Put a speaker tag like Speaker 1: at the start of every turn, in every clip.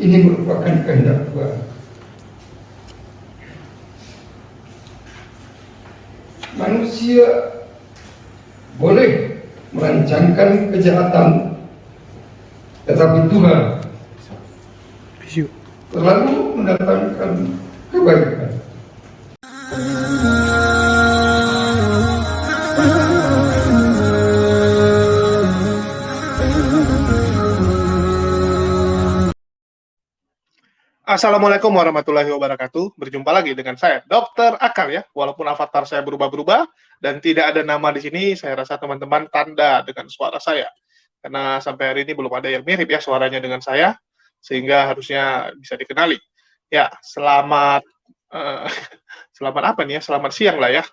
Speaker 1: ini merupakan kehendak Tuhan. Manusia boleh merancangkan kejahatan, tetapi Tuhan selalu mendatangkan kebaikan.
Speaker 2: Assalamualaikum warahmatullahi wabarakatuh. Berjumpa lagi dengan saya, Dr. Akal ya. Walaupun avatar saya berubah-berubah dan tidak ada nama di sini, saya rasa teman-teman tanda dengan suara saya. Karena sampai hari ini belum ada yang mirip ya suaranya dengan saya, sehingga harusnya bisa dikenali. Ya, selamat apa nih ya? Selamat siang lah ya.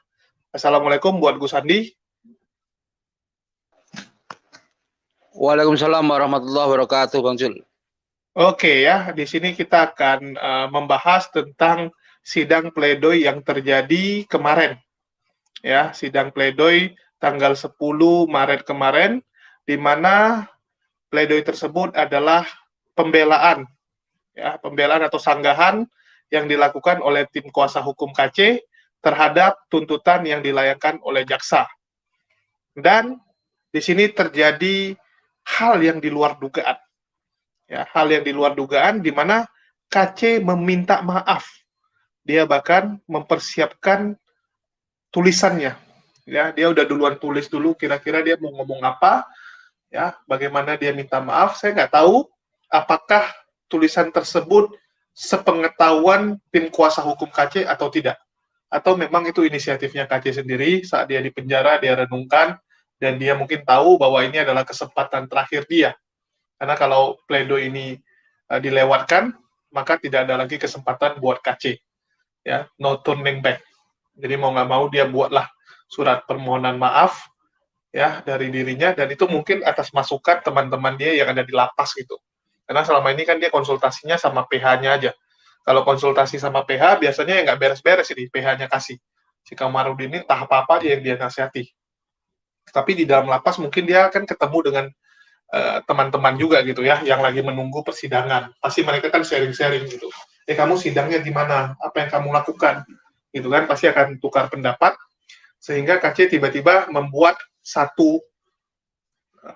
Speaker 2: Assalamualaikum buat Gus Andi.
Speaker 3: Waalaikumsalam warahmatullahi wabarakatuh, Bang Jul.
Speaker 2: Oke ya, di sini kita akan membahas tentang sidang pledoi yang terjadi kemarin. Ya, sidang pledoi tanggal 10 Maret kemarin, di mana pledoi tersebut adalah pembelaan, ya, pembelaan atau sanggahan yang dilakukan oleh tim kuasa hukum KC terhadap tuntutan yang dilayangkan oleh jaksa. Dan di sini terjadi hal yang di luar dugaan. Ya, hal yang di luar dugaan di mana KC meminta maaf. Dia bahkan mempersiapkan tulisannya. Ya, dia udah duluan tulis dulu kira-kira dia mau ngomong apa, ya, bagaimana dia minta maaf. Saya nggak tahu apakah tulisan tersebut sepengetahuan tim kuasa hukum KC atau tidak. Atau memang itu inisiatifnya KC sendiri saat dia di penjara, dia renungkan, dan dia mungkin tahu bahwa ini adalah kesempatan terakhir dia. Karena kalau pledoi ini dilewatkan, maka tidak ada lagi kesempatan buat KC. Ya, no turning back. Jadi mau nggak mau dia buatlah surat permohonan maaf ya dari dirinya, dan itu mungkin atas masukan teman-teman dia yang ada di lapas gitu. Karena selama ini kan dia konsultasinya sama PH-nya aja. Kalau konsultasi sama PH biasanya ya nggak beres-beres ini, PH-nya kasih. Si Kamarudin ini entah apa-apa yang dia nasihati. Tapi di dalam lapas mungkin dia akan ketemu dengan teman-teman juga gitu ya, yang lagi menunggu persidangan. Pasti mereka kan sharing-sharing gitu. Kamu sidangnya gimana? Apa yang kamu lakukan? Gitu kan, pasti akan tukar pendapat. Sehingga KC tiba-tiba membuat satu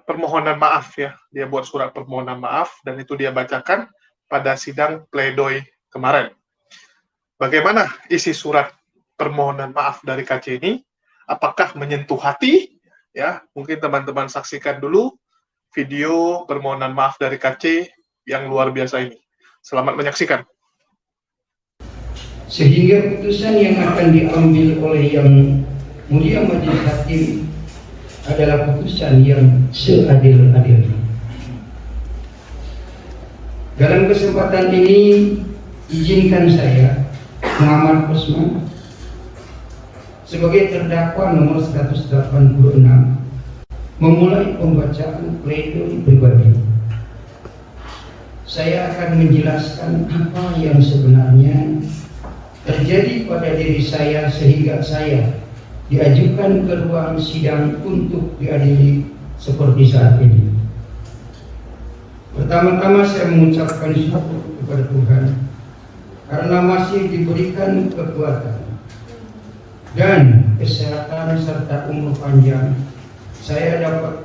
Speaker 2: permohonan maaf ya. Dia buat surat permohonan maaf, dan itu dia bacakan pada sidang pledoi kemarin. Bagaimana isi surat permohonan maaf dari KC ini? Apakah menyentuh hati? Ya, mungkin teman-teman saksikan dulu video permohonan maaf dari KC yang luar biasa ini. Selamat menyaksikan.
Speaker 1: Sehingga putusan yang akan diambil oleh Yang Mulia Majelis Hakim adalah putusan yang seadil-adilnya. Dalam kesempatan ini, izinkan saya, Muhammad Usman, sebagai terdakwa nomor 186, memulai pembacaan pledoi pribadi. Saya akan menjelaskan apa yang sebenarnya terjadi pada diri saya sehingga saya diajukan ke ruang sidang untuk diadili seperti saat ini. Pertama-tama saya mengucapkan syukur kepada Tuhan karena masih diberikan kekuatan dan kesehatan serta umur panjang. Saya dapat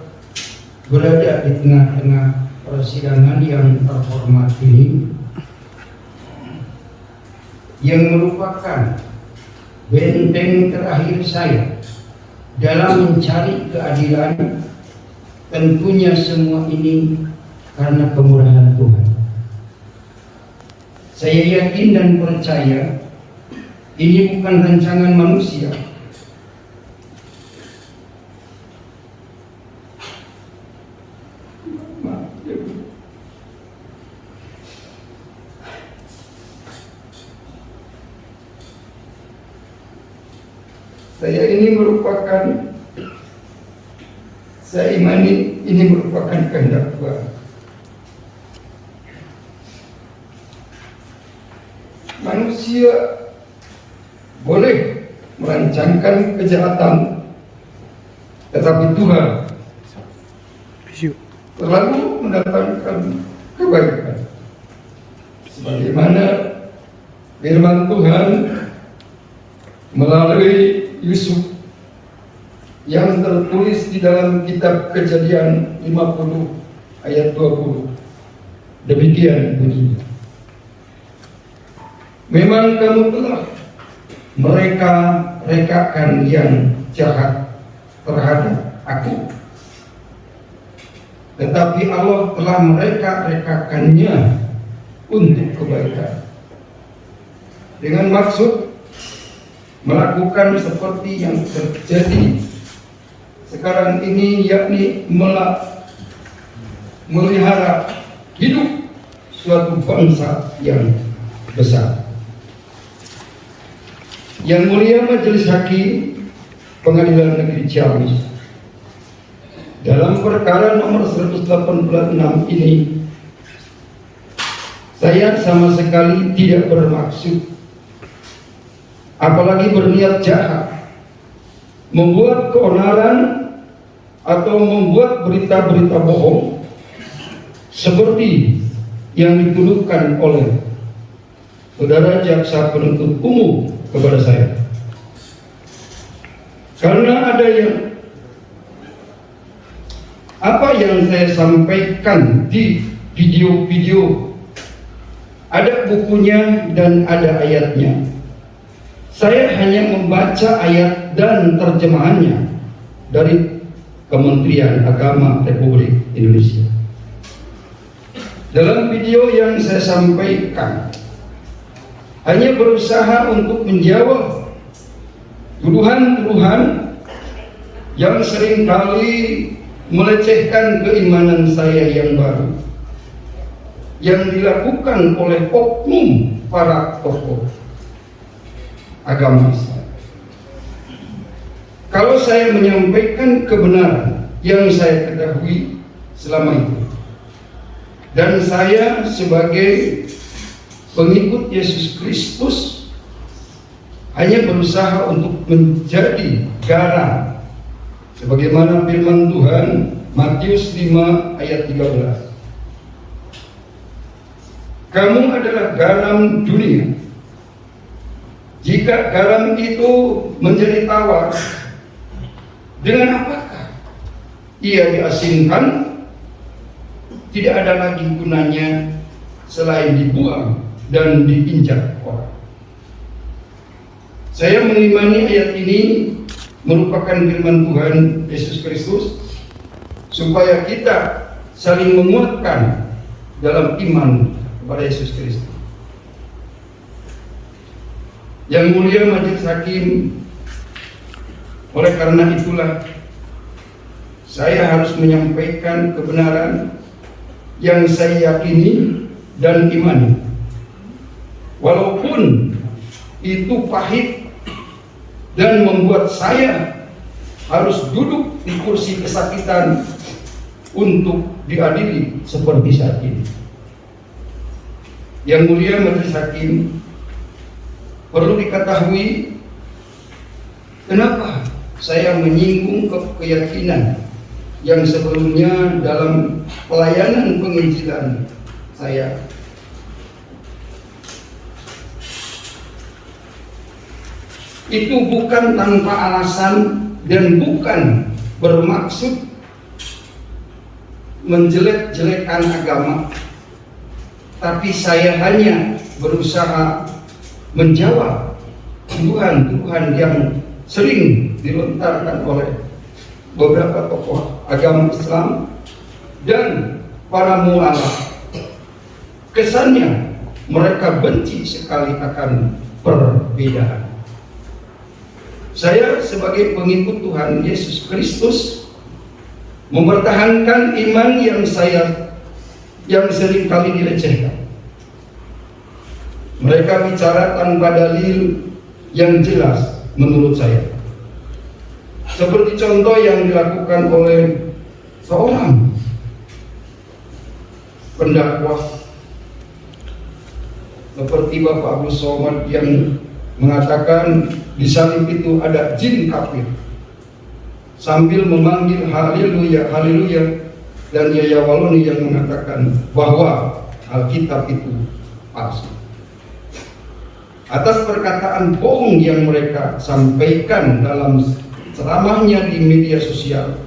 Speaker 1: berada di tengah-tengah persidangan yang terhormat ini, yang merupakan benteng terakhir saya dalam mencari keadilan. Tentunya semua ini karena kemurahan Tuhan. Saya yakin dan percaya ini bukan rancangan manusia. Saya imani ini merupakan kehendak Tuhan. Manusia boleh merancangkan kejahatan, tetapi Tuhan selalu mendatangkan kebaikan.
Speaker 4: sebagaimana firman Tuhan melalui Yusuf yang tertulis di dalam kitab Kejadian 50 ayat 20. Demikian bunyinya. Memang kamu telah mereka-rekakan yang jahat terhadap aku, tetapi Allah telah mereka-rekakannya untuk kebaikan, dengan maksud melakukan seperti yang terjadi sekarang ini, yakni melihara hidup suatu bangsa yang besar. Yang mulia Majelis Hakim Pengadilan Negeri Ciamis, dalam perkara nomor 186 ini, saya sama sekali tidak bermaksud, apalagi berniat jahat, membuat keonaran atau membuat berita-berita bohong seperti yang dituduhkan oleh saudara jaksa penuntut umum kepada saya. Karena ada apa yang saya sampaikan di video-video, ada bukunya dan ada ayatnya. Saya hanya membaca ayat dan terjemahannya dari Kementerian Agama Republik Indonesia. Dalam video yang saya sampaikan, hanya berusaha untuk menjawab tuduhan-tuduhan yang seringkali melecehkan keimanan saya yang baru, yang dilakukan oleh oknum para tokoh agama Islam. Kalau saya menyampaikan kebenaran yang saya ketahui selama itu, dan saya sebagai pengikut Yesus Kristus hanya berusaha untuk menjadi garam, sebagaimana firman Tuhan Matius 5 ayat 13. Kamu adalah garam dunia. Jika garam itu menjadi tawar, dengan apakah ia diasinkan? Tidak ada lagi gunanya selain dibuang dan diinjak orang. Saya mengimani ayat ini merupakan firman Tuhan Yesus Kristus, supaya kita saling menguatkan dalam iman kepada Yesus Kristus. Yang mulia Majelis Hakim, oleh karena itulah saya harus menyampaikan kebenaran yang saya yakini dan imani, walaupun itu pahit dan membuat saya harus duduk di kursi kesakitan untuk diadili seperti saat ini. Yang mulia Majelis Hakim, perlu diketahui kenapa saya menyinggung keyakinan yang sebelumnya dalam pelayanan penginjilan saya. Itu bukan tanpa alasan dan bukan bermaksud menjelek-jelekan agama, tapi saya hanya berusaha menjawab tuduhan-tuduhan yang sering dilontarkan oleh beberapa tokoh agama Islam dan para mualaf. Kesannya mereka benci sekali akan perbedaan. Saya sebagai pengikut Tuhan Yesus Kristus mempertahankan iman yang sering kali dilecehkan. Mereka bicara tanpa dalil yang jelas menurut saya. Seperti contoh yang dilakukan oleh seorang pendakwah seperti Bapak Abdul Somad yang mengatakan di salib itu ada jin kafir, sambil memanggil haleluya haleluya, dan Yaya Waloni yang mengatakan bahwa Alkitab itu palsu. Atas perkataan bohong yang mereka sampaikan dalam ceramahnya di media sosial.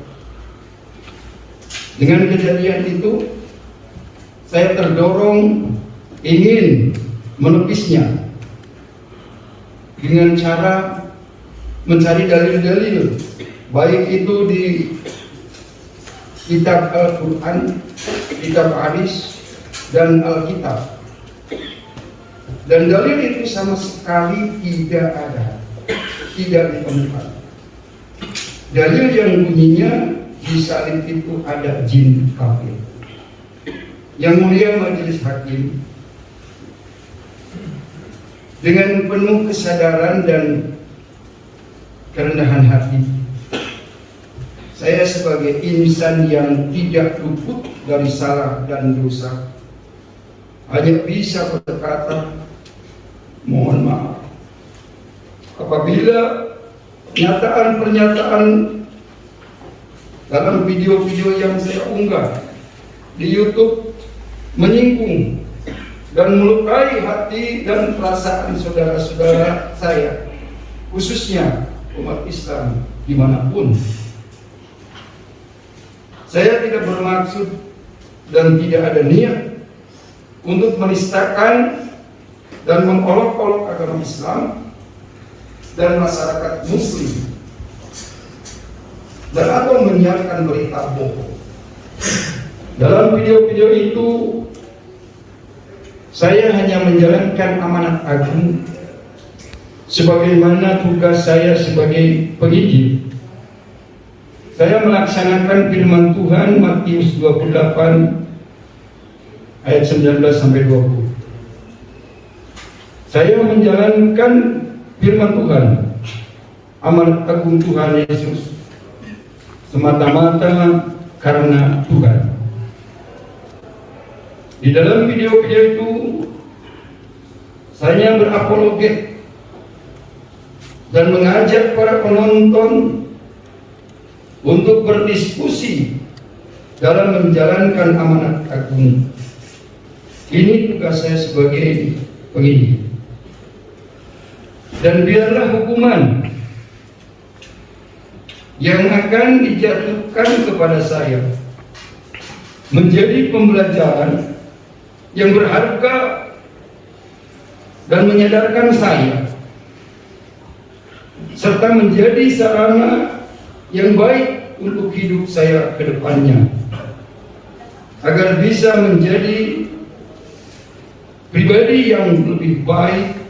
Speaker 4: Dengan kejadian itu, saya terdorong ingin menepisnya dengan cara mencari dalil-dalil, baik itu di kitab Al-Quran, kitab hadis, dan Alkitab. Dan dalil itu sama sekali tidak ada, tidak ditemukan. Dalil yang bunyinya di salib itu ada jin kafir. Yang mulia majelis hakim, dengan penuh kesadaran dan kerendahan hati, saya sebagai insan yang tidak luput dari salah dan dosa hanya bisa berkata, mohon maaf apabila pernyataan dalam video-video yang saya unggah di YouTube menyinggung dan melukai hati dan perasaan saudara-saudara saya, khususnya umat Islam dimanapun. Saya tidak bermaksud dan tidak ada niat untuk menistakan dan mengolok-olok agama Islam dan masyarakat Muslim, dan atau menyiarkan berita bohong. Dalam video-video itu, saya hanya menjalankan amanat agung sebagaimana tugas saya sebagai penginjil. Saya melaksanakan firman Tuhan Matius 28 ayat 19 sampai 20. Saya menjalankan firman Tuhan, amanat agung Tuhan Yesus, semata-mata karena Tuhan. Di dalam video-video itu, saya berapologet dan mengajak para penonton untuk berdiskusi dalam menjalankan amanat agung. Ini tugas saya sebagai penginjil. Dan biarlah hukuman yang akan dijatuhkan kepada saya menjadi pembelajaran yang berharga dan menyadarkan saya, serta menjadi sarana yang baik untuk hidup saya ke depannya, agar bisa menjadi pribadi yang lebih baik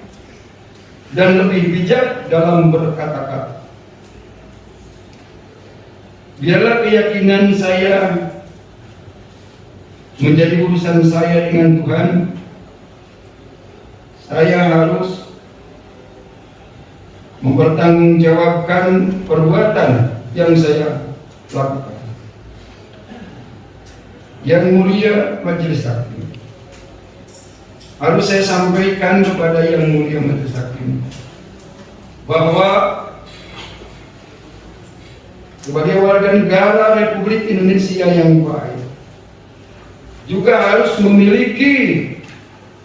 Speaker 4: dan lebih bijak dalam berkata-kata. Biarlah keyakinan saya menjadi urusan saya dengan Tuhan. Saya harus mempertanggungjawabkan perbuatan yang saya lakukan. Yang mulia majelis hakim, harus saya sampaikan kepada yang mulia majelis hakim bahwa sebagai warga negara Republik Indonesia yang baik juga harus memiliki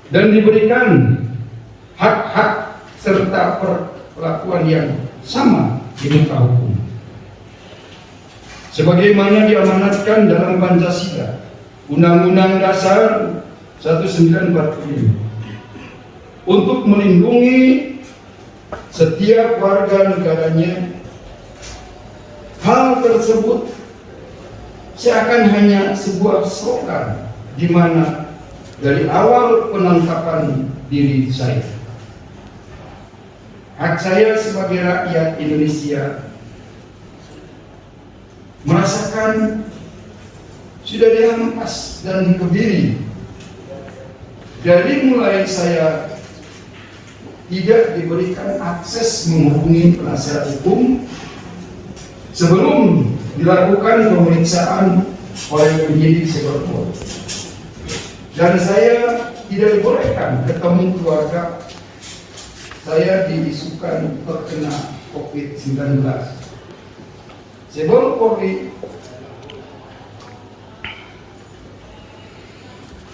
Speaker 4: dan diberikan hak-hak serta perlakuan yang sama di muka hukum, sebagaimana diamanatkan dalam Pancasila, Undang-Undang Dasar 1945, untuk melindungi setiap warga negaranya. Hal tersebut seakan hanya sebuah slogan di mana dari awal penangkapan diri saya, hak saya sebagai rakyat Indonesia merasakan sudah dihempas dan dikebiri. Dari mulai saya tidak diberikan akses menghubungi penasihat hukum sebelum dilakukan pemeriksaan oleh penyidik Seberpol, dan saya tidak dibolehkan ketemu keluarga saya diisukan terkena COVID-19. Sebelum Polri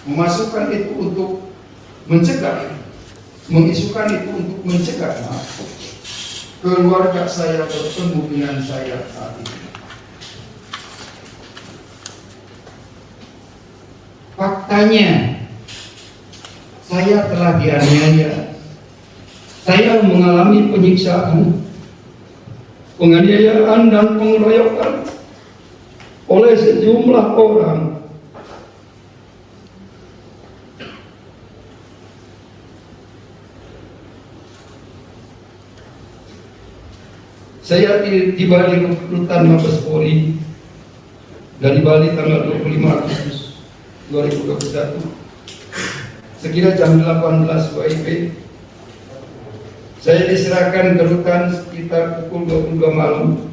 Speaker 4: memasukkan itu untuk mencegah, mengisukan itu untuk mencegah keluarga saya bertemu dengan saya saat ini.
Speaker 1: Faktanya, saya telah dianiaya, saya mengalami penyiksaan,
Speaker 4: penganiayaan dan pengeroyokan oleh sejumlah orang. Saya tiba di rutan Mabes Polri dari Bali tanggal 25 Agustus 2021 sekira jam 18 WIB. Saya diserahkan ke rutan sekitar pukul 22 malam.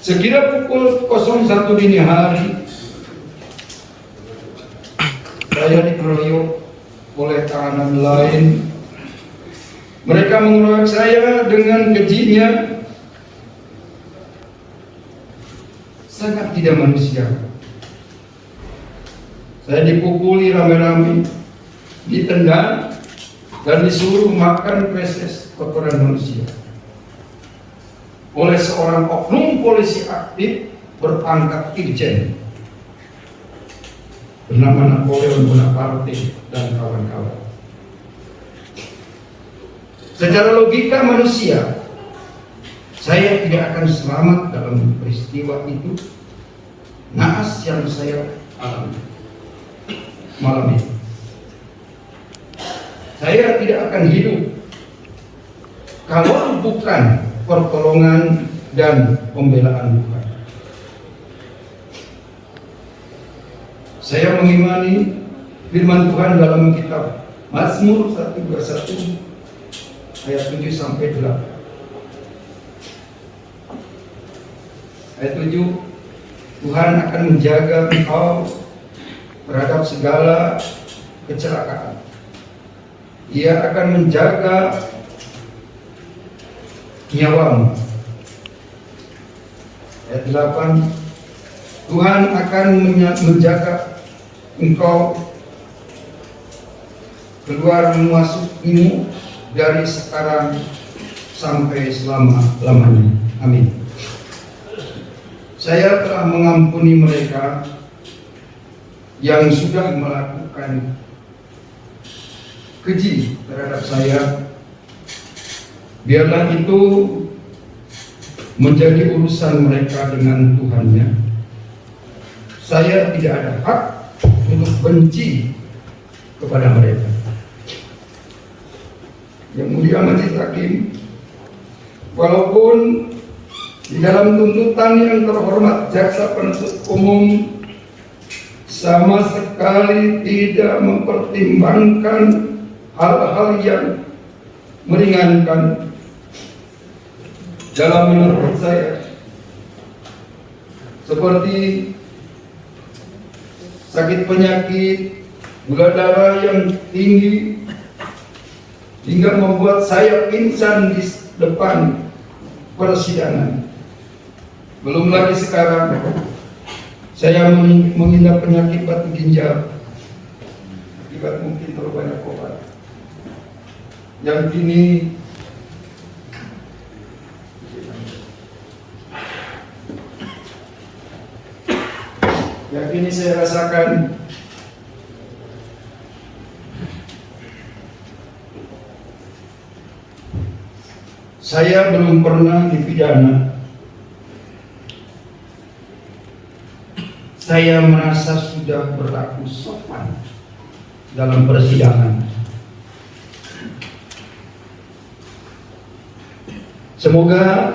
Speaker 4: Sekira pukul 01 dini hari, saya dikeroyok oleh tahanan lain. Mereka mengeroyok saya dengan kejinya, sangat tidak manusiawi. Saya dipukuli rame-rame, ditendang, dan disuruh makan feses kotoran manusia oleh seorang oknum polisi aktif berpangkat irjen bernama Napoleon Bonaparte dan kawan-kawan. Secara logika manusia, saya tidak akan selamat dalam peristiwa itu, naas yang saya alami malam ini. Saya tidak akan hidup kalau bukan pertolongan dan pembelaan Tuhan. Saya mengimani firman Tuhan dalam kitab Mazmur 121 ayat 7 sampai 8. Ayat 7, Tuhan akan menjaga engkau terhadap segala kecelakaan. Dia akan menjaga nyawamu. Ayat 8, Tuhan akan menjaga engkau keluar memasukimu dari sekarang sampai selama-lamanya. Amin. Saya telah mengampuni mereka yang sudah melakukan keji terhadap saya. Biarlah itu menjadi urusan mereka dengan Tuhannya. Saya tidak ada hak untuk benci kepada mereka. Yang mulia Majelis Hakim, walaupun di dalam tuntutan yang terhormat jaksa penuntut umum sama sekali tidak mempertimbangkan hal-hal yang meringankan dalam menurut saya, seperti sakit penyakit, gula darah yang tinggi hingga membuat saya pingsan di depan persidangan. Belum lagi sekarang saya mengidap penyakit batu ginjal akibat mungkin terlalu banyak obat yang kini saya rasakan. Saya belum pernah dipidana. Saya merasa sudah berlaku sopan dalam persidangan. Semoga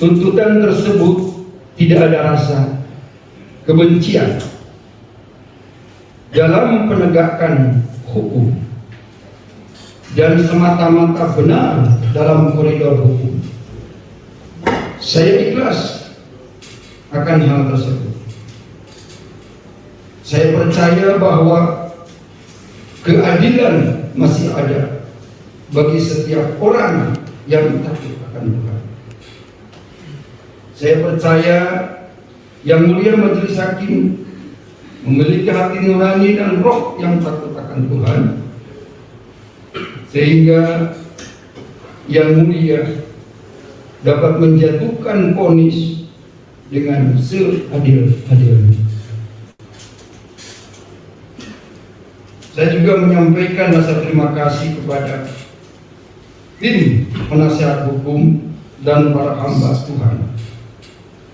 Speaker 4: tuntutan tersebut tidak ada rasa kebencian dalam penegakan hukum dan semata-mata benar dalam koridor hukum. Saya ikhlas akan hal tersebut. Saya percaya bahwa keadilan masih ada bagi setiap orang yang takut akan Tuhan. Saya percaya Yang Mulia Majelis Hakim memiliki hati nurani dan roh yang takut akan akan Tuhan, sehingga Yang Mulia dapat menjatuhkan vonis dengan seadil-adilnya. Saya juga menyampaikan rasa terima kasih kepada tim penasihat hukum dan para hamba Tuhan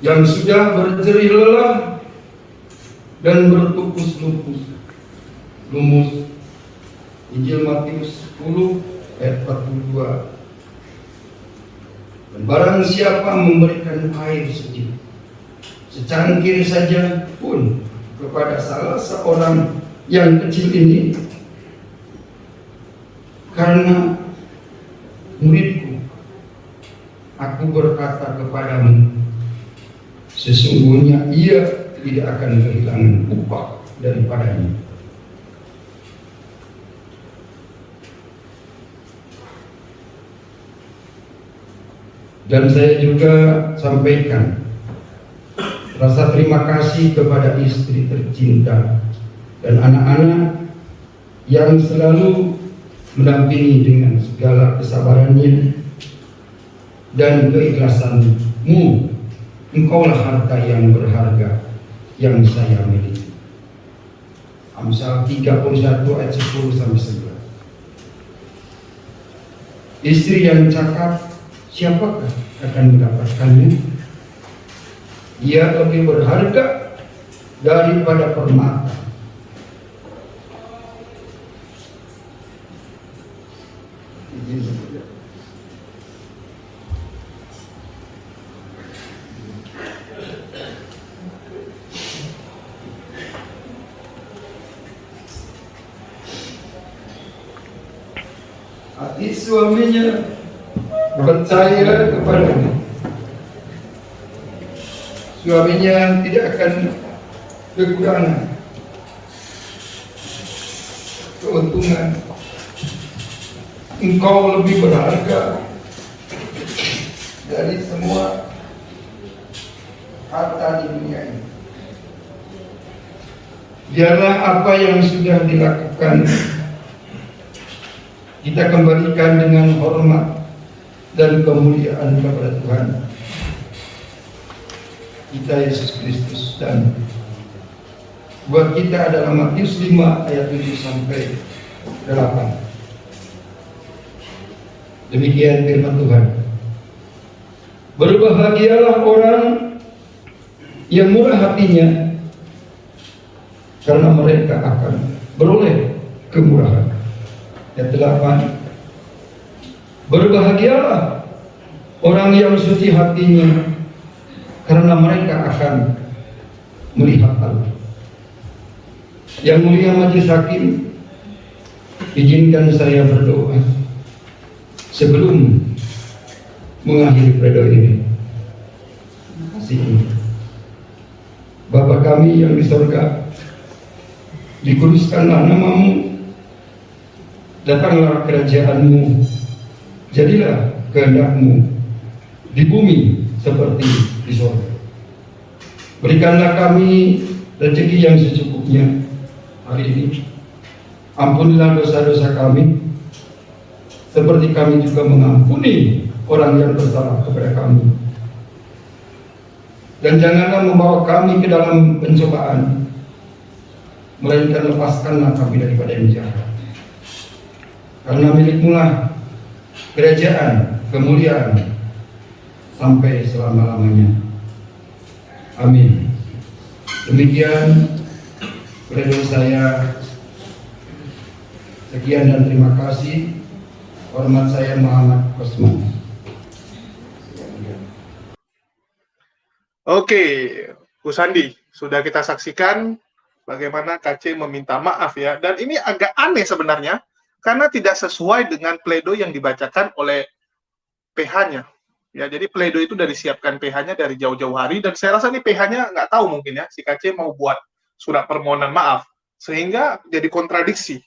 Speaker 4: yang sudah berjerih lelah dan bertukus lumus. Injil Matius 10 ayat 42. Dan barang siapa memberikan air sejuk secangkir saja pun kepada salah seorang yang kecil ini, karena muridku, aku berkata kepadamu, sesungguhnya ia tidak akan kehilangan upah daripadanya. Dan saya juga sampaikan rasa terima kasih kepada istri tercinta dan anak-anak yang selalu mendampingi dengan segala kesabarannya dan keikhlasanmu. Engkaulah harta yang berharga yang saya miliki. Amsal 31 ayat 10-11. Istri yang cakap, siapakah akan mendapatkannya? Ia lebih berharga daripada permata. Hati suaminya percaya kepadanya. Suaminya tidak akan kekurangan keuntungan. Engkau lebih berharga dari semua harta di dunia ini. Biarlah apa yang sudah dilakukan kita kembalikan dengan hormat dan kemuliaan kepada Tuhan kita Yesus Kristus. Dan buat kita adalah Matius 5 ayat 7-8. Demikian firman Tuhan. Berbahagialah orang yang murah hatinya, karena mereka akan beroleh kemurahan. Ayat 8. Berbahagialah orang yang suci hatinya, karena mereka akan melihat Allah. Yang mulia Majelis Hakim, izinkan saya berdoa sebelum mengakhiri pledoi ini. Terima kasih. Bapa kami yang di surga, dikuduskanlah namamu, datanglah kerajaan-Mu, jadilah kehendak-Mu di bumi seperti di surga. Berikanlah kami rezeki yang secukupnya hari ini. Ampunilah dosa-dosa kami, seperti kami juga mengampuni orang yang bersalah kepada kami. Dan janganlah membawa kami ke dalam pencobaan, melainkan lepaskanlah kami daripada yang jahat. Karena milik-Mu lah kerajaan, kemuliaan sampai selama-lamanya. Amin. Demikian pledoi saya. Sekian dan terima kasih. Hormat saya Muhammad Osman.
Speaker 2: Oke, Bu Sandi, sudah kita saksikan bagaimana KC meminta maaf ya. Dan ini agak aneh sebenarnya, karena tidak sesuai dengan pledoi yang dibacakan oleh PH-nya. Ya, jadi pledoi itu dari siapkan PH-nya dari jauh-jauh hari, dan saya rasa ini PH-nya nggak tahu mungkin ya, si KC mau buat surat permohonan maaf, sehingga jadi kontradiksi.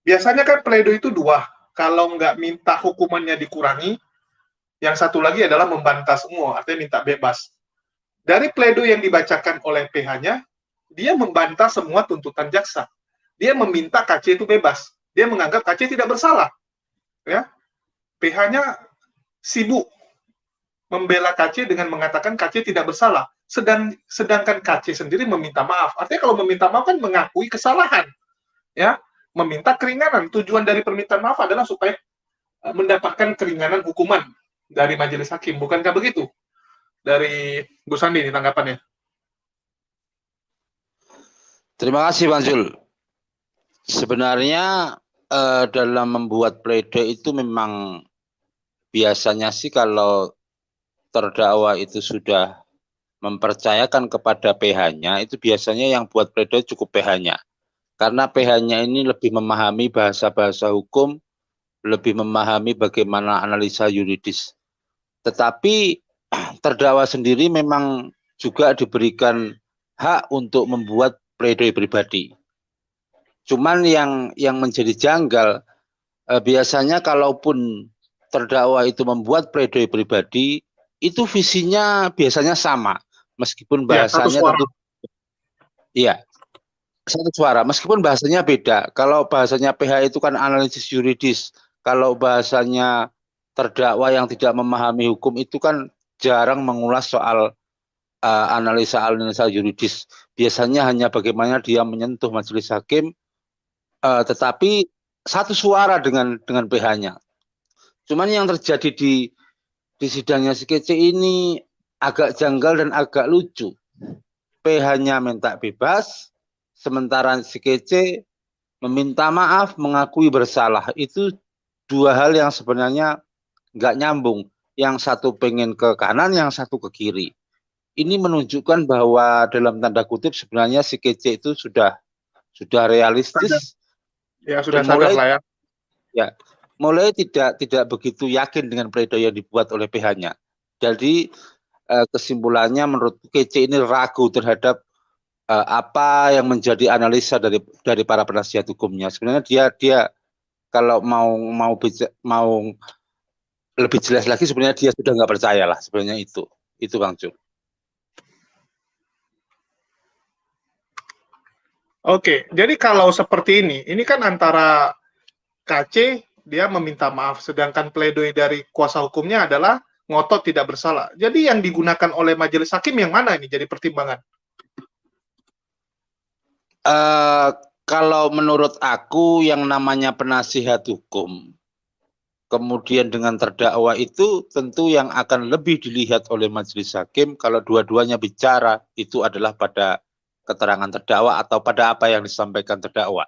Speaker 2: Biasanya kan pledoi itu dua, kalau nggak minta hukumannya dikurangi, yang satu lagi adalah membantah semua, artinya minta bebas. Dari pledoi yang dibacakan oleh PH-nya, dia membantah semua tuntutan jaksa. dia meminta KC itu bebas. Dia menganggap KC tidak bersalah. Ya, PH-nya sibuk membela KC dengan mengatakan KC tidak bersalah. Sedangkan KC sendiri meminta maaf. Artinya kalau meminta maaf kan mengakui kesalahan. Ya, meminta keringanan. Tujuan dari permintaan maaf adalah supaya mendapatkan keringanan hukuman dari majelis hakim. Bukankah begitu? Dari Gus Andi ini tanggapannya.
Speaker 3: Terima kasih Bang Zul. Sebenarnya dalam membuat pledoi itu memang biasanya sih kalau terdakwa itu sudah mempercayakan kepada PH-nya, itu biasanya yang buat pledoi cukup PH-nya. Karena PH-nya ini lebih memahami bahasa-bahasa hukum, lebih memahami bagaimana analisa yuridis. Tetapi terdakwa sendiri memang juga diberikan hak untuk membuat pledoi pribadi. Cuman yang menjadi janggal, biasanya kalaupun terdakwa itu membuat pledoi pribadi, itu visinya biasanya sama, meskipun bahasanya tentu, iya, satu suara, meskipun bahasanya beda. Kalau bahasanya PH itu kan analisis yuridis, kalau bahasanya terdakwa yang tidak memahami hukum itu kan jarang mengulas soal analisa yuridis. Biasanya hanya bagaimana dia menyentuh majelis hakim, tetapi satu suara dengan PH-nya. Cuman yang terjadi di sidangnya si Kece ini agak janggal dan agak lucu. PH-nya minta bebas, sementara si Kece meminta maaf, mengakui bersalah. Itu dua hal yang sebenarnya nggak nyambung. Yang satu pengen ke kanan, yang satu ke kiri. Ini menunjukkan bahwa dalam tanda kutip sebenarnya si Kece itu sudah realistis.
Speaker 2: Ya, sudah sadar lah ya.
Speaker 3: Ya, mulai tidak begitu yakin dengan pledoi yang dibuat oleh PH-nya. Jadi kesimpulannya menurut Kece ini ragu terhadap apa yang menjadi analisa dari para penasihat hukumnya. Sebenarnya dia kalau mau lebih jelas lagi sebenarnya dia sudah nggak percaya lah sebenarnya itu Bang Jul.
Speaker 2: Oke, jadi kalau seperti ini kan antara KC dia meminta maaf, sedangkan pledoi dari kuasa hukumnya adalah ngotot tidak bersalah. Jadi yang digunakan oleh majelis hakim yang mana ini jadi pertimbangan?
Speaker 3: Kalau menurut aku yang namanya penasihat hukum, kemudian dengan terdakwa itu tentu yang akan lebih dilihat oleh majelis hakim kalau dua-duanya bicara itu adalah pada keterangan terdakwa atau pada apa yang disampaikan terdakwa.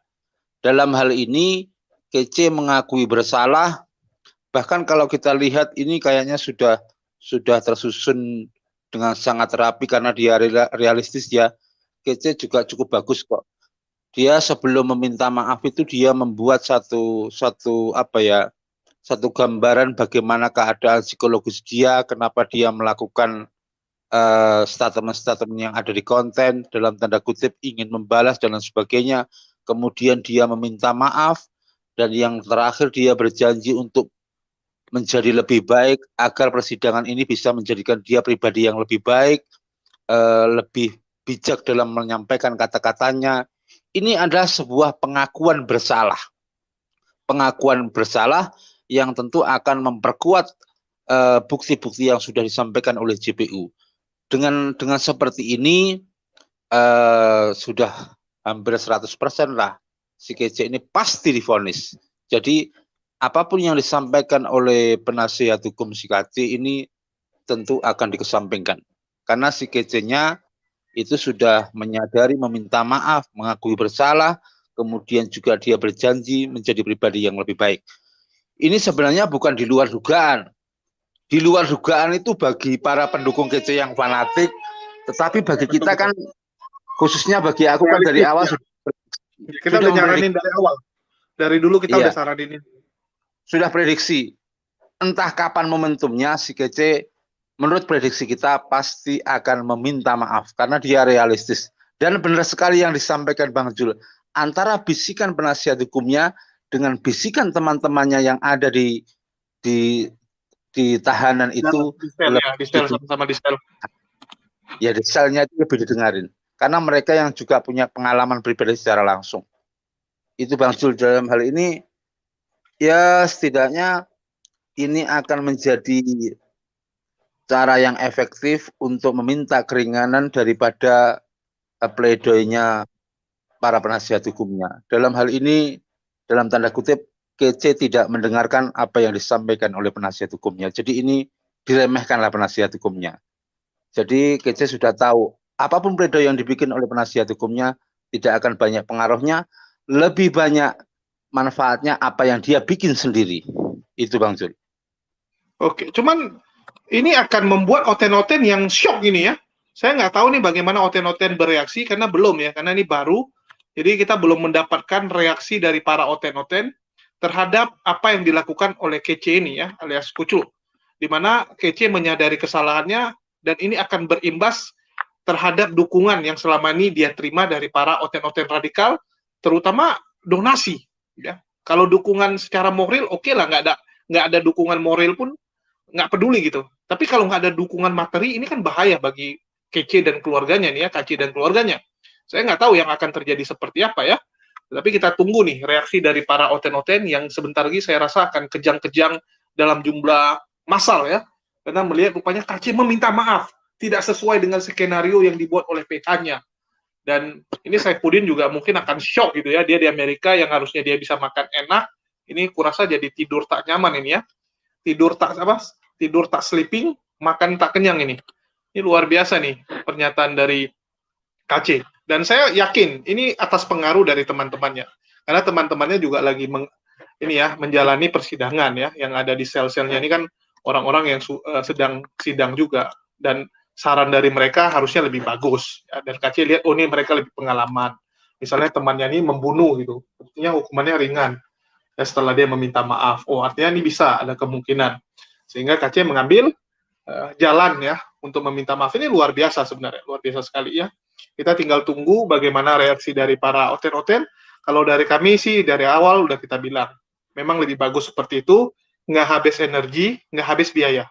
Speaker 3: Dalam hal ini Kece mengakui bersalah, bahkan kalau kita lihat ini kayaknya sudah tersusun dengan sangat rapi karena dia realistis ya. Kece juga cukup bagus kok. Dia sebelum meminta maaf itu dia membuat satu gambaran bagaimana keadaan psikologis dia, kenapa dia melakukan statement-statement yang ada di konten, dalam tanda kutip ingin membalas dan lain sebagainya. Kemudian dia meminta maaf, dan yang terakhir dia berjanji untuk menjadi lebih baik agar persidangan ini bisa menjadikan dia pribadi yang lebih baik, lebih bijak dalam menyampaikan kata-katanya. Ini adalah sebuah pengakuan bersalah. Pengakuan bersalah yang tentu akan memperkuat bukti-bukti yang sudah disampaikan oleh JPU. Dengan seperti ini sudah hampir 100% lah si Kece ini pasti divonis. Jadi apapun yang disampaikan oleh penasihat hukum si Kece ini tentu akan dikesampingkan. Karena si Kece-nya itu sudah menyadari, meminta maaf, mengakui bersalah, kemudian juga dia berjanji menjadi pribadi yang lebih baik. Ini sebenarnya bukan di luar dugaan. Di luar dugaan itu bagi para pendukung Kece yang fanatik, tetapi bagi kita kan, khususnya bagi aku kan dari awal
Speaker 2: kita udah nyaranin dari awal. Dari dulu kita udah saranin ini.
Speaker 3: Sudah prediksi. Entah kapan momentumnya si Kece, menurut prediksi kita pasti akan meminta maaf karena dia realistis. Dan benar sekali yang disampaikan Bang Jul, antara bisikan penasihat hukumnya dengan bisikan teman-temannya yang ada di tahanan itu
Speaker 2: di sel sama-sama di sel.
Speaker 3: Ya, di selnya itu lebih didengarin karena mereka yang juga punya pengalaman pribadi secara langsung. Itu Bang Jul, dalam hal ini ya setidaknya ini akan menjadi cara yang efektif untuk meminta keringanan daripada pledoinya para penasihat hukumnya. Dalam hal ini, dalam tanda kutip, KC tidak mendengarkan apa yang disampaikan oleh penasihat hukumnya. Jadi ini diremehkanlah penasihat hukumnya. Jadi KC sudah tahu, apapun pledoi yang dibikin oleh penasihat hukumnya tidak akan banyak pengaruhnya, lebih banyak manfaatnya apa yang dia bikin sendiri. Itu Bang Jul.
Speaker 2: Oke, cuman ini akan membuat oten-oten yang shock ini ya. Saya nggak tahu nih bagaimana oten-oten bereaksi karena belum ya, karena ini baru. Jadi kita belum mendapatkan reaksi dari para oten-oten terhadap apa yang dilakukan oleh KC ini ya, alias Kucuk. Di mana KC menyadari kesalahannya dan ini akan berimbas terhadap dukungan yang selama ini dia terima dari para oten-oten radikal, terutama donasi. Ya. Kalau dukungan secara moral, oke lah, nggak ada dukungan moral pun nggak peduli gitu. Tapi kalau nggak ada dukungan materi, ini kan bahaya bagi KC dan keluarganya nih ya, KC dan keluarganya. Saya nggak tahu yang akan terjadi seperti apa ya. Tapi kita tunggu nih reaksi dari para oten-oten yang sebentar lagi saya rasa akan kejang-kejang dalam jumlah massal ya. Karena melihat rupanya KC meminta maaf, tidak sesuai dengan skenario yang dibuat oleh PK-nya. Dan ini Saifuddin juga mungkin akan shock gitu ya, dia di Amerika yang harusnya dia bisa makan enak, ini kurasa jadi tidur tak nyaman ini ya, tidur tak sleeping, makan tak kenyang ini luar biasa nih pernyataan dari KC. Dan saya yakin ini atas pengaruh dari teman-temannya, karena teman-temannya juga lagi menjalani persidangan ya, yang ada di sel-selnya ini kan orang-orang yang sedang sidang juga, dan saran dari mereka harusnya lebih bagus. Ya, dan KC lihat, oh ini mereka lebih pengalaman. Misalnya temannya ini membunuh gitu, artinya hukumannya ringan. Ya, setelah dia meminta maaf, oh artinya ini bisa ada kemungkinan. Sehingga KC mengambil jalan ya untuk meminta maaf. Ini luar biasa sebenarnya, luar biasa sekali ya. Kita tinggal tunggu bagaimana reaksi dari para oten-oten. Kalau dari kami sih dari awal udah kita bilang, memang lebih bagus seperti itu, nggak habis energi, nggak habis biaya.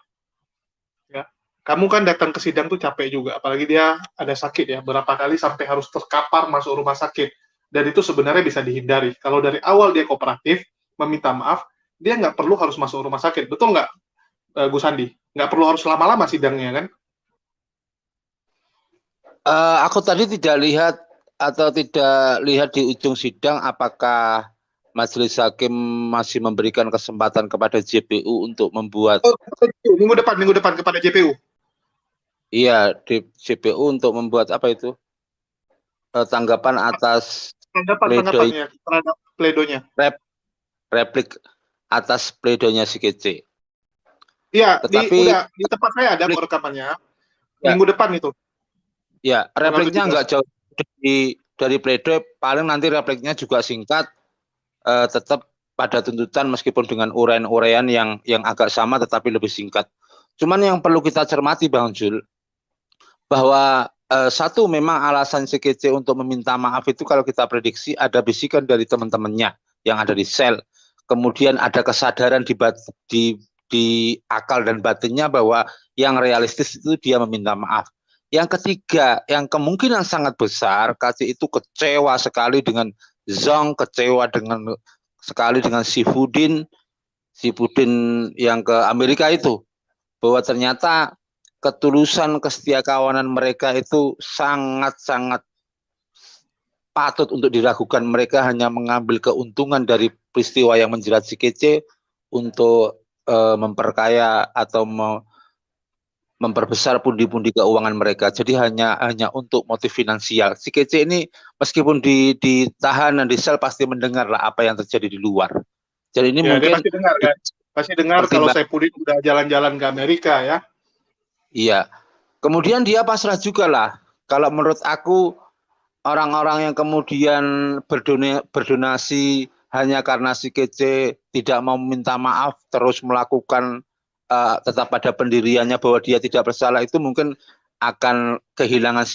Speaker 2: Kamu kan datang ke sidang tuh capek juga, apalagi dia ada sakit ya, berapa kali sampai harus terkapar masuk rumah sakit, dan itu sebenarnya bisa dihindari. Kalau dari awal dia kooperatif, meminta maaf, dia nggak perlu harus masuk rumah sakit, betul nggak, Gus Andi? Nggak perlu harus lama-lama sidangnya kan?
Speaker 3: Aku tadi tidak lihat di ujung sidang apakah Majelis Hakim masih memberikan kesempatan kepada JPU untuk membuat
Speaker 2: minggu depan kepada JPU.
Speaker 3: Iya, di JPU untuk membuat apa itu? Tanggapan atas
Speaker 2: tanggapannya terhadap pledoinya.
Speaker 3: Replik atas pledoinya si KC.
Speaker 2: Iya, di tempat saya ada rekamannya. Ya. Minggu depan itu.
Speaker 3: Ya, repliknya nggak jauh dari pledoi, paling nanti repliknya juga singkat, tetap pada tuntutan meskipun dengan uraian-uraian yang agak sama tetapi lebih singkat. Cuman yang perlu kita cermati Bang Jul, bahwa satu memang alasan CKC untuk meminta maaf itu kalau kita prediksi ada bisikan dari teman-temannya yang ada di sel, kemudian ada kesadaran di akal dan batinnya bahwa yang realistis itu dia meminta maaf. Yang ketiga, yang kemungkinan sangat besar KC itu kecewa sekali dengan Zong, kecewa sekali dengan Saifuddin yang ke Amerika itu, bahwa ternyata ketulusan kesetiakawanan mereka itu sangat-sangat patut untuk diragukan. Mereka hanya mengambil keuntungan dari peristiwa yang menjerat si KC untuk memperkaya atau memperbesar pundi-pundi keuangan mereka. Jadi hanya untuk motif finansial. Si KC ini meskipun ditahan dan di sel pasti mendengar lah apa yang terjadi di luar. Jadi ini mungkin
Speaker 2: dia pasti dengar kan. Pasti dengar kalau Saifuddin udah jalan-jalan ke Amerika ya.
Speaker 3: Iya. Kemudian dia pasrah juga lah. Kalau menurut aku orang-orang yang kemudian berdonasi hanya karena si KC tidak mau minta maaf terus melakukan tetap pada pendiriannya bahwa dia tidak bersalah, itu mungkin akan kehilangan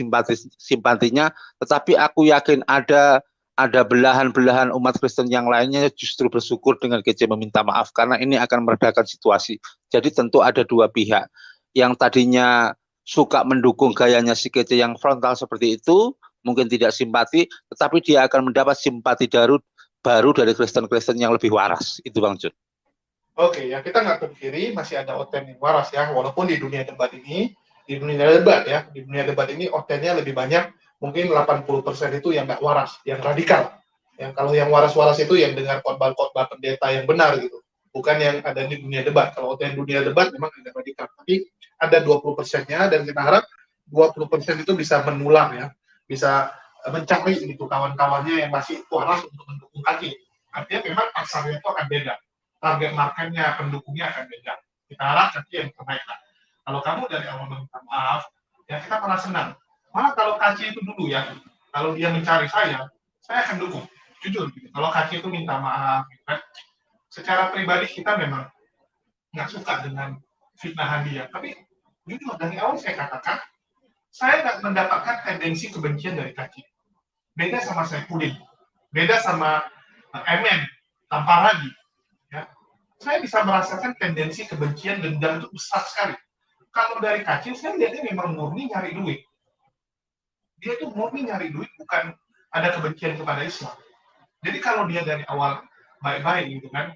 Speaker 3: simpatinya. Tetapi aku yakin ada belahan-belahan umat Kristen yang lainnya justru bersyukur dengan KC meminta maaf karena ini akan meredakan situasi. Jadi tentu ada dua pihak. Yang tadinya suka mendukung gayanya si KC yang frontal seperti itu, mungkin tidak simpati, tetapi dia akan mendapat simpati baru dari Kristen-Kristen yang lebih waras. Itu Bang Jun.
Speaker 2: Oke, ya kita nggak pungkiri masih ada oten yang waras ya, walaupun di dunia debat ini otennya lebih banyak, mungkin 80% itu yang nggak waras, yang radikal. Yang kalau yang waras-waras itu yang dengar khotbah pendeta yang benar gitu, bukan yang ada di dunia debat. Kalau oten dunia debat memang ada radikal, tapi ada 20%-nya, dan kita harap 20% itu bisa menular ya, bisa mencari gitu kawan-kawannya yang masih waras untuk mendukung kaki. Artinya memang pasarnya itu akan beda. Target marketnya, pendukungnya akan beda. Kita harap nanti yang terbaik lah. Kalau kamu dari awal meminta maaf, ya kita malah senang. Malah kalau KC itu dulu ya, kalau dia mencari saya akan dukung. Jujur, gitu. Kalau KC itu minta maaf, gitu kan. Secara pribadi kita memang nggak suka dengan fitnahan dia. Tapi jujur, dari awal saya katakan, saya nggak mendapatkan tendensi kebencian dari KC. Beda sama Saifuddin, beda sama Emen, Tamparagi. Ya. Saya bisa merasakan tendensi kebencian dendam itu besar sekali. Kalau dari kecil saya lihatnya memang murni nyari duit. Dia tuh murni nyari duit, bukan ada kebencian kepada Islam. Jadi kalau dia dari awal baik-baik gitu kan,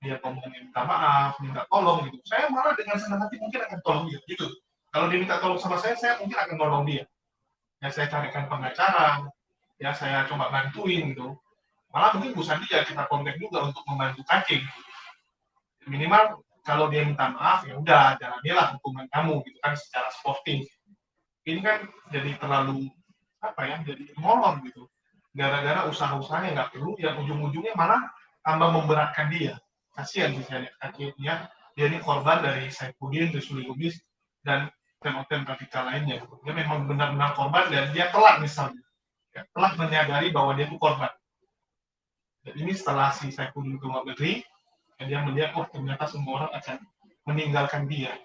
Speaker 2: dia ngomongin minta maaf, minta tolong gitu, saya malah dengan senang hati mungkin akan tolong dia gitu. Kalau dia minta tolong sama saya mungkin akan tolong dia. Ya saya carikan pengacara, ya saya coba bantuin gitu. Malah mungkin Bu Sandi ya kita kontak juga untuk membantu Cacing. Minimal kalau dia minta maaf ya udah jalanilah hukuman kamu gitu kan secara sportif. Ini kan jadi terlalu jadi molor gitu. Gara-gara usaha-usahanya nggak perlu, yang ujung-ujungnya malah tambah memberatkan dia. Kasihan sih saya lihat kakinya. Dia ini korban dari Saifuddin, Rizuli Lubis, dan oten radikal lainnya. Dia memang benar-benar korban dan dia telat misalnya. Ya, telah menyadari bahwa dia itu korban. Dan ini setelah si Saifuddin keluar negeri, dia melihat, ternyata semua orang akan meninggalkan dia.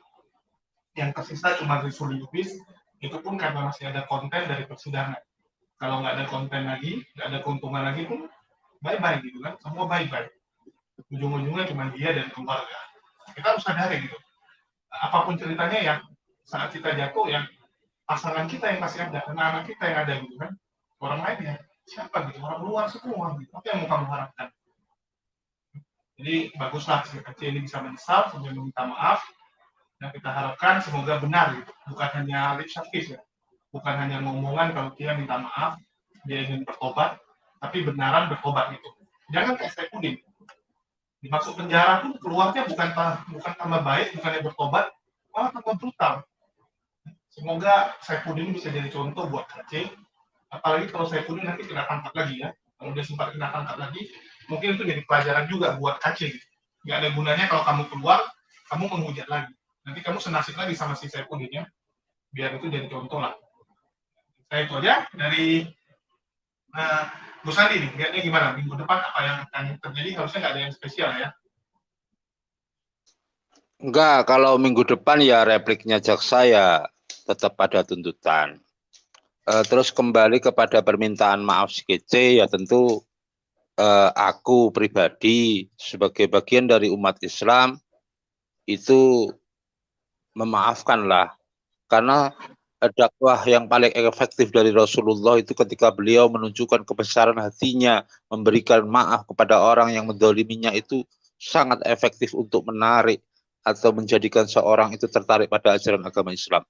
Speaker 2: Yang tersisa cuma Rizuli Lubis, itu pun karena masih ada konten dari persidangan. Kalau nggak ada konten lagi, nggak ada keuntungan lagi pun, bye-bye gitu kan, semua bye-bye. Ujung-ujungnya cuma dia dan keluarga. Kita harus sadari gitu. Apapun ceritanya yang saat kita jatuh, yang pasangan kita yang masih ada, anak-anak kita yang ada gitu kan, orang lain ya, siapa gitu, orang luar semua gitu. Apa yang mau kamu harapkan? Jadi baguslah si kecil ini bisa menyesal sambil meminta maaf, dan kita harapkan semoga benar gitu. Bukan hanya lip service ya, bukan hanya ngomongan kalau dia minta maaf, dia ingin bertobat, tapi benaran bertobat gitu. Jangan kayak Saifuddin, dimasuk penjara pun keluarnya bukan tambah baik, bukannya bertobat, malah tambah brutal. Semoga Saifuddin bisa jadi contoh buat Kacing, apalagi kalau Saifuddin nanti kena tangkap lagi ya. Kalau dia sempat kena tangkap lagi, mungkin itu jadi pelajaran juga buat Kacing. Nggak ada gunanya kalau kamu keluar, kamu menghujat lagi. Nanti kamu senasib lagi sama si Saifuddin ya. Biar itu jadi contoh lah. Saya itu aja dari Bu Sandi nih. Lihatnya gimana? Minggu depan apa yang akan terjadi? Harusnya nggak ada yang spesial ya.
Speaker 3: Enggak, kalau minggu depan ya repliknya jaksa ya tetap pada tuntutan. Terus kembali kepada permintaan maaf si Kece, ya tentu aku pribadi sebagai bagian dari umat Islam itu memaafkanlah, karena dakwah yang paling efektif dari Rasulullah itu ketika beliau menunjukkan kebesaran hatinya, memberikan maaf kepada orang yang mendoliminya, itu sangat efektif untuk menarik atau menjadikan seorang itu tertarik pada ajaran agama Islam.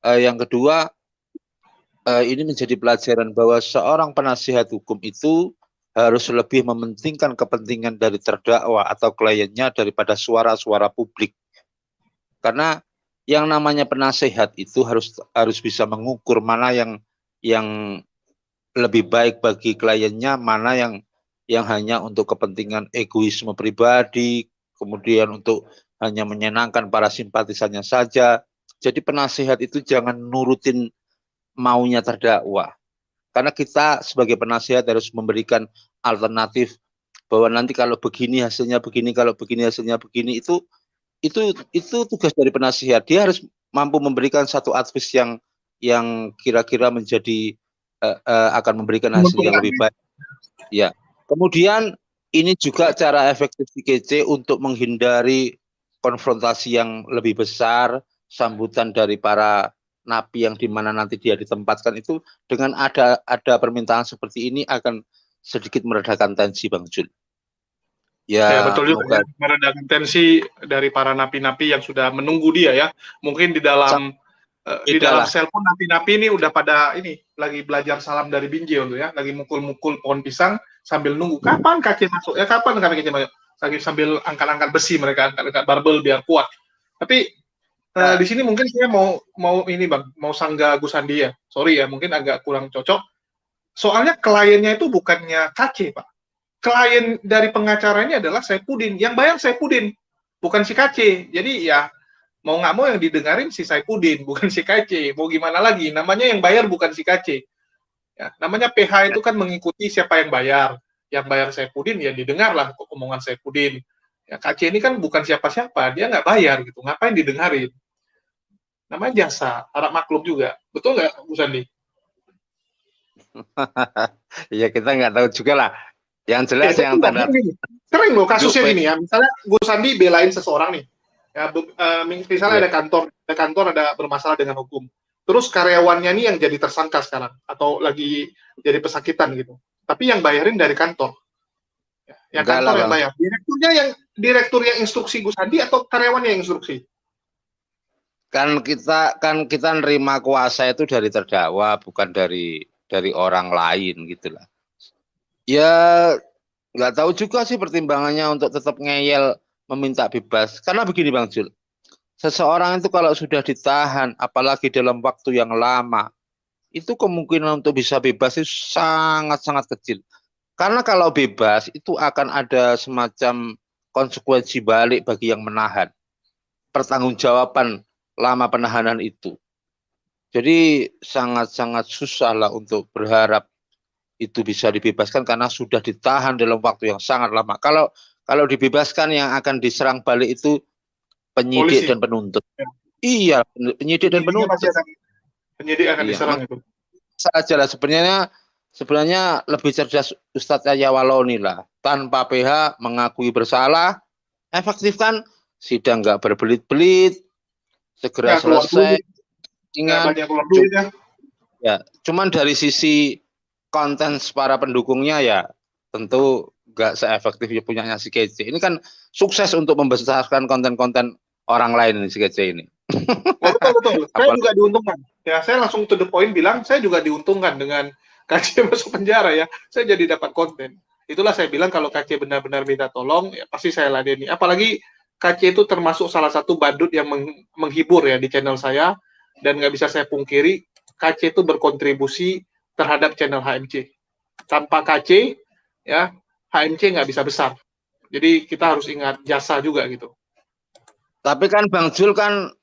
Speaker 3: Yang kedua, ini menjadi pelajaran bahwa seorang penasihat hukum itu harus lebih mementingkan kepentingan dari terdakwa atau kliennya daripada suara-suara publik. Karena yang namanya penasehat itu harus bisa mengukur mana yang lebih baik bagi kliennya, mana yang hanya untuk kepentingan egoisme pribadi, kemudian untuk hanya menyenangkan para simpatisannya saja. Jadi penasehat itu jangan nurutin maunya terdakwa. Karena kita sebagai penasehat harus memberikan alternatif bahwa nanti kalau begini hasilnya begini, kalau begini hasilnya begini, itu tugas dari penasihat. Dia harus mampu memberikan satu advice yang kira-kira menjadi akan memberikan hasil yang lebih baik. Ya. Kemudian ini juga cara efektif IKC untuk menghindari konfrontasi yang lebih besar, sambutan dari para napi yang dimana nanti dia ditempatkan itu, dengan ada permintaan seperti ini akan sedikit meredakan tensi Bang Jul.
Speaker 2: Ya,
Speaker 3: Ya,
Speaker 2: betul juga
Speaker 3: moga
Speaker 2: ya. Meredakan tensi dari para napi-napi yang sudah menunggu dia ya. Mungkin di dalam di
Speaker 3: beda
Speaker 2: dalam
Speaker 3: lah.
Speaker 2: sel pun napi-napi ini udah pada ini lagi belajar salam dari Binjai tuh ya, lagi mukul-mukul pohon pisang sambil nunggu kapan kaki masuk ya, kapan kaki masuk. Lagi sambil angkat-angkat besi mereka, angkat-angkat barbel biar kuat. Tapi di sini mungkin saya mau ini Bang, mau sanggah Gus Andi ya. Sorry ya, mungkin agak kurang cocok. Soalnya kliennya itu bukannya KC, Pak. Klien dari pengacaranya adalah Saipudin. Yang bayar Saipudin, bukan si KC. Jadi ya mau nggak mau yang didengarin si Saipudin, bukan si KC. Mau gimana lagi? Namanya yang bayar bukan si KC. Ya, namanya PH itu kan mengikuti siapa yang bayar. Yang bayar Saipudin ya didengarlah omongan Saipudin. Ya, KC ini kan bukan siapa-siapa, dia nggak bayar gitu. Ngapain didengarin? Namanya jasa, harap maklum juga. Betul nggak, Bu Sandi?
Speaker 3: Ya kita nggak tahu juga lah. Yang jelas yang tanda
Speaker 2: sering loh kasusnya gini ya. Misalnya Gus Sandi belain seseorang nih. Ya, misalnya ada kantor ada bermasalah dengan hukum. Terus karyawannya nih yang jadi tersangka sekarang atau lagi jadi pesakitan gitu. Tapi yang bayarin dari kantor. Ya kantor yang bayar. Direktur yang instruksi Gus Sandi atau karyawannya yang instruksi?
Speaker 3: Kan kita nerima kuasa itu dari terdakwa, bukan dari orang lain gitulah. Ya nggak tahu juga sih pertimbangannya untuk tetap ngeyel meminta bebas. Karena begini Bang Jul, seseorang itu kalau sudah ditahan, apalagi dalam waktu yang lama, itu kemungkinan untuk bisa bebas itu sangat-sangat kecil. Karena kalau bebas itu akan ada semacam konsekuensi balik bagi yang menahan. Pertanggungjawaban lama penahanan itu. Jadi sangat-sangat susah lah untuk berharap itu bisa dibebaskan karena sudah ditahan dalam waktu yang sangat lama. Kalau dibebaskan yang akan diserang balik itu penyidik dan penuntut. Ya. Iya, penyidik dan penuntut.
Speaker 2: Penyidik akan diserang itu.
Speaker 3: Saja lah sebenarnya lebih cerdas Ustadz Ayawaloni lah. Tanpa PH mengakui bersalah, efektif kan sidang nggak berbelit-belit, segera selesai. Ingat, ya, cuman dari sisi konten para pendukungnya ya tentu nggak seefektif punyanya si Kece. Ini kan sukses untuk membesarkan konten-konten orang lain ini si Kece ini.
Speaker 2: Betul. Saya juga diuntungkan. Ya, saya langsung to the point bilang saya juga diuntungkan dengan KC masuk penjara ya. Saya jadi dapat konten. Itulah saya bilang kalau KC benar-benar minta tolong, ya pasti saya ladeni. Apalagi KC itu termasuk salah satu badut yang menghibur ya di channel saya, dan nggak bisa saya pungkiri KC itu berkontribusi terhadap channel HMC. Tanpa KC, ya HMC nggak bisa besar. Jadi kita harus ingat jasa juga gitu.
Speaker 3: Tapi kan Bang Jul kan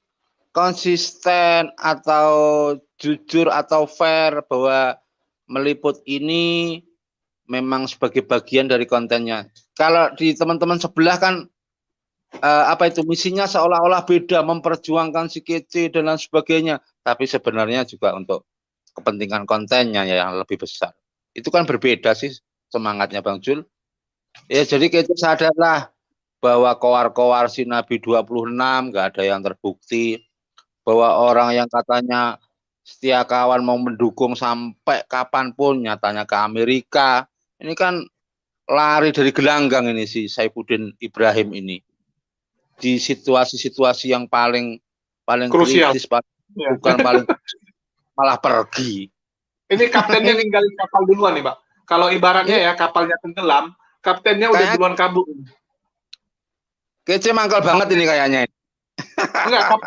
Speaker 3: konsisten atau jujur atau fair bahwa meliput ini memang sebagai bagian dari kontennya. Kalau di teman-teman sebelah kan misinya seolah-olah beda, memperjuangkan si Kece dan lain sebagainya. Tapi sebenarnya juga untuk kepentingan kontennya yang lebih besar. Itu kan berbeda sih semangatnya Bang Jul. Ya jadi Kece sadarlah bahwa koar-koar si Nabi 26 nggak ada yang terbukti. Bahwa orang yang katanya setia kawan mau mendukung sampai kapanpun nyatanya ke Amerika. Ini kan lari dari gelanggang ini si Saipudin Ibrahim ini. Di situasi-situasi yang paling
Speaker 2: krusial,
Speaker 3: kritis, bukan paling malah pergi.
Speaker 2: Ini kaptennya ninggalin kapal duluan nih, Pak. Kalau ibaratnya ya kapalnya tenggelam, kaptennya udah duluan kabur.
Speaker 3: Kece mangkal banget ini kayaknya.
Speaker 2: Enggak,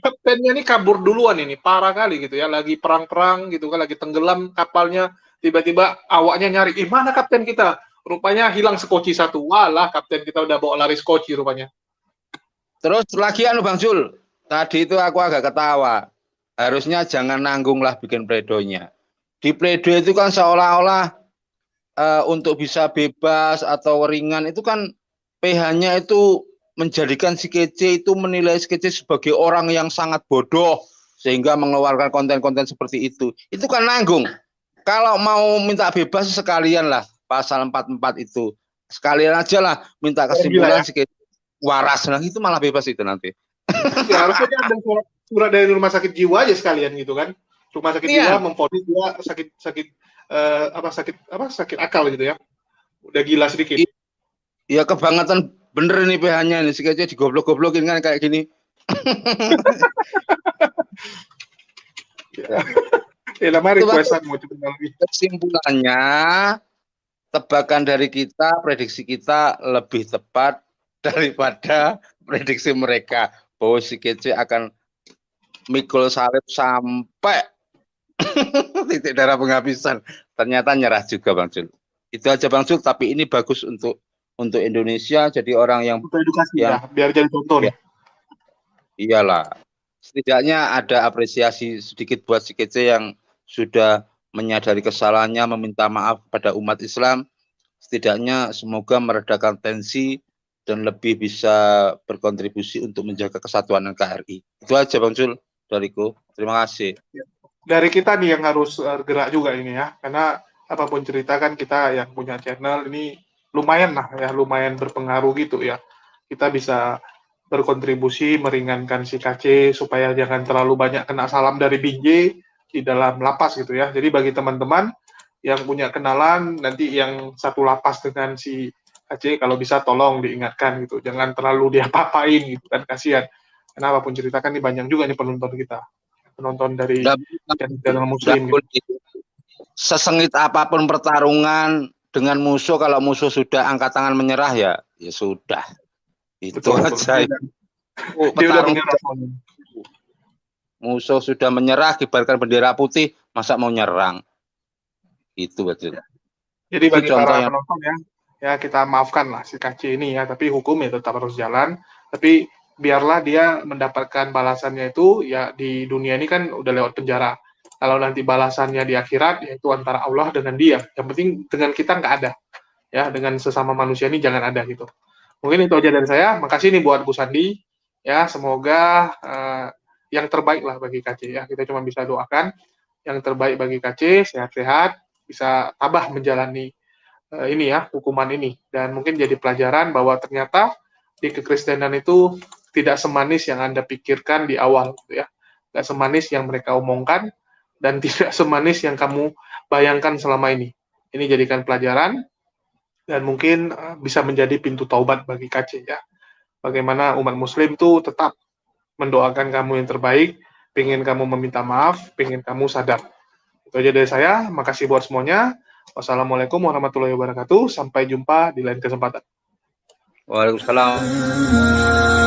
Speaker 2: kaptennya ini kabur duluan ini, parah kali gitu ya, lagi perang-perang gitu kan, lagi tenggelam kapalnya, tiba-tiba awaknya nyari, mana kapten kita? Rupanya hilang sekoci satu. Walah, kapten kita udah bawa lari skoci rupanya.
Speaker 3: Terus lagi Bang Jul, tadi itu aku agak ketawa. Harusnya jangan nanggung lah bikin pledoinya. Di pledoi itu kan seolah-olah untuk bisa bebas atau ringan itu kan PH-nya itu menjadikan si Kece itu menilai si Kece sebagai orang yang sangat bodoh sehingga mengeluarkan konten-konten seperti itu. Itu kan nanggung. Kalau mau minta bebas sekalian lah pasal 44 itu. Sekalian aja lah minta kesimpulan si Kece waras, nah itu malah bebas itu nanti.
Speaker 2: Ya harusnya ada surat dari rumah sakit jiwa aja sekalian gitu kan. Rumah sakit jiwa memvonis dia sakit sakit akal gitu ya. Udah gila sedikit.
Speaker 3: Ya kebangetan bener ini PH-nya ini, sikatnya digoblok-goblokin kan kayak gini.
Speaker 2: Ya namanya requestan mau coba lagi.
Speaker 3: Kesimpulannya, tebakan dari kita, prediksi kita lebih tepat daripada prediksi mereka bahwa si kece akan mikul salib sampai titik darah penghabisan. Ternyata nyerah juga Bang Jul. Itu aja Bang Jul, tapi ini bagus untuk Indonesia, jadi orang yang
Speaker 2: Untuk edukasi
Speaker 3: yang,
Speaker 2: ya, biar jadi contoh nih.
Speaker 3: Iyalah, setidaknya ada apresiasi sedikit buat si kece yang sudah menyadari kesalahannya, meminta maaf pada umat Islam. Setidaknya semoga meredakan tensi dan lebih bisa berkontribusi untuk menjaga kesatuan NKRI. Itu aja Bang Jul dariku. Terima kasih.
Speaker 2: Dari kita nih yang harus gerak juga ini ya, karena apapun cerita kan kita yang punya channel ini lumayan lah ya, lumayan berpengaruh gitu ya. Kita bisa berkontribusi meringankan si KC supaya jangan terlalu banyak kena salam dari Binjai di dalam lapas gitu ya. Jadi bagi teman-teman yang punya kenalan nanti yang satu lapas dengan si KC, kalau bisa tolong diingatkan gitu, jangan terlalu diapa-apain gitu kan, kasihan. Karena apapun cerita kan ini banyak juga nih penonton kita, penonton dari channel Muslim gitu.
Speaker 3: Sesengit apapun pertarungan dengan musuh, kalau musuh sudah angkat tangan menyerah ya sudah. Itu aja. Petarung musuh sudah menyerah, kibarkan bendera putih, masa mau nyerang? Itu betul.
Speaker 2: Jadi bagi para penonton ya kita maafkan lah si KC ini ya, tapi hukum ya tetap harus jalan. Tapi biarlah dia mendapatkan balasannya itu ya di dunia ini kan udah lewat penjara. Kalau nanti balasannya di akhirat, yaitu antara Allah dengan dia. Yang penting dengan kita nggak ada. Ya, dengan sesama manusia ini jangan ada gitu. Mungkin itu aja dari saya. Makasih nih buat Bu Sandi. Ya, semoga yang terbaik lah bagi KC ya. Kita cuma bisa doakan yang terbaik bagi KC, sehat-sehat, bisa tabah menjalani ini ya, hukuman ini. Dan mungkin jadi pelajaran bahwa ternyata di kekristenan itu tidak semanis yang Anda pikirkan di awal gitu ya. Tidak semanis yang mereka omongkan dan tidak semanis yang kamu bayangkan selama ini. Ini jadikan pelajaran dan mungkin bisa menjadi pintu taubat bagi KC ya. Bagaimana umat muslim itu tetap mendoakan kamu yang terbaik, pengen kamu meminta maaf, pengen kamu sadar. Itu aja dari saya, makasih buat semuanya. Wassalamualaikum warahmatullahi wabarakatuh. Sampai jumpa di lain kesempatan.
Speaker 3: Waalaikumsalam.